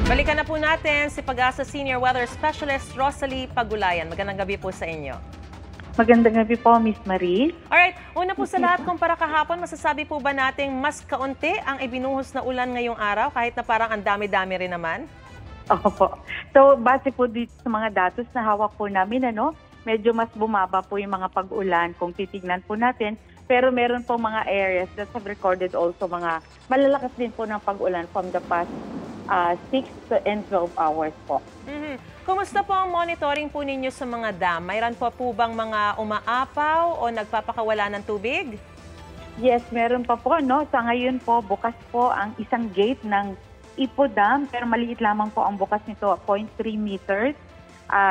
Balikan na po natin si Pag-asa Senior Weather Specialist Rosalie Pagulayan. Magandang gabi po sa inyo. Magandang gabi po, Miss Marie. Alright, una po sa lahat, kumpara kahapon, masasabi po ba nating mas kaunti ang ibinuhos na ulan ngayong araw kahit na parang ang dami-dami rin naman? Opo. So, base po dito sa mga datos na hawak po namin, medyo mas bumaba po yung mga pag-ulan kung titignan po natin. Pero meron po mga areas that have recorded also mga malalakas din po ng pag-ulan from the past 6 and 12 hours po. Kumusta po ang monitoring po ninyo sa mga dam? Mayroon po bang mga umaapaw o nagpapakawala ng tubig? Yes, meron pa po. Sa ngayon po, bukas po ang isang gate ng Ipo Dam, pero maliit lamang po ang bukas nito, 0.3 meters.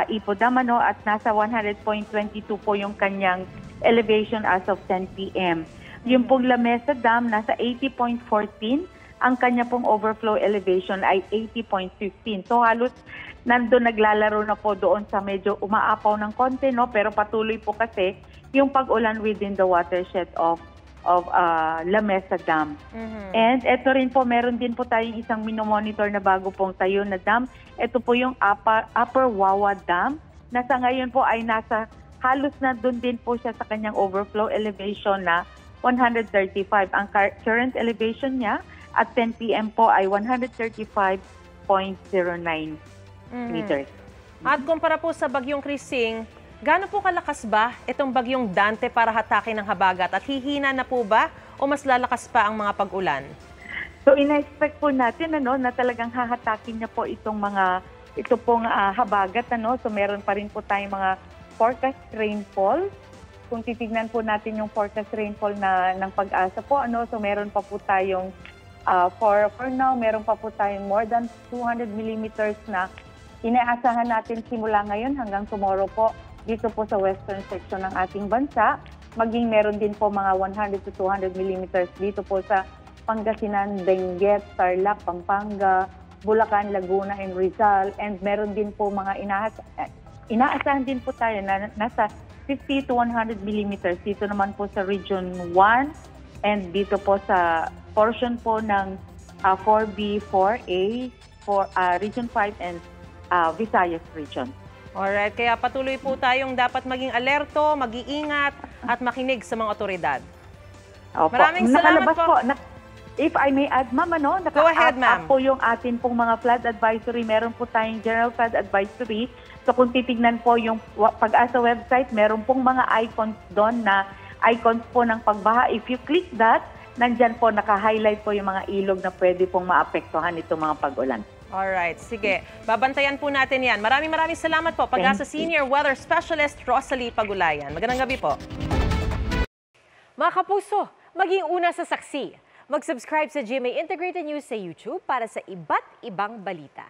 Ipo Dam, at nasa 100.22 po yung kanyang elevation as of 10 p.m. Yung pong La Mesa Dam, nasa 80.14. Ang kanya pong overflow elevation ay 80.15. So halos nandun naglalaro na po doon sa medyo umaapaw ng konti, pero patuloy po kasi yung pag-ulan within the watershed of La Mesa Dam. And ito rin po, meron din po tayong isang minomonitor na bago pong tayo na dam. Ito po yung Upper Wawa Dam, na sa ngayon po ay nasa halos na doon din po siya sa kanyang overflow elevation na 135. Ang current elevation niya at 10 p.m. po ay 135.09 meters. At kumpara po sa bagyong Krising, gaano po kalakas ba itong bagyong Dante para hatakin ng habagat? At hihina na po ba o mas lalakas pa ang mga pag-ulan? So ina-expect po natin na talagang hahatakin niya po ito pong habagat. So meron pa rin po tayong mga forecast rainfall. Kung titignan po natin yung forecast rainfall ng Pag-asa po, so meron pa po tayong for now, meron pa po tayong more than 200 millimeters na inaasahan natin simula ngayon hanggang tomorrow po dito po sa western section ng ating bansa. Maging meron din po mga 100 to 200 millimeters dito po sa Pangasinan, Benguet, Tarlac, Pampanga, Bulacan, Laguna, and Rizal. And meron din po mga inaasahan din po tayo na nasa 50 to 100 millimeters dito naman po sa Region 1 and dito po sa portion po ng 4B, 4A, Region 5 and Visayas Region. Alright, kaya patuloy po tayong dapat maging alerto, mag-iingat at makinig sa mga otoridad. Opo. Maraming salamat po. If I may add, ma'am, Go ahead, ma'am. po yung atin pong mga flood advisory. Meron po tayong general flood advisory. So kung titignan po yung Pag-asa website, meron pong mga icons doon na icons po ng pagbaha. If you click that, nandyan po naka-highlight po yung mga ilog na pwede pong maapektuhan itong mga pag-ulan. Alright, sige. Babantayan po natin yan. Maraming salamat po. Pag-asa Senior Weather Specialist Rosalie Pagulayan. Magandang gabi po. Mga kapuso, maging una sa saksi. Mag-subscribe sa GMA Integrated News sa YouTube para sa iba't ibang balita.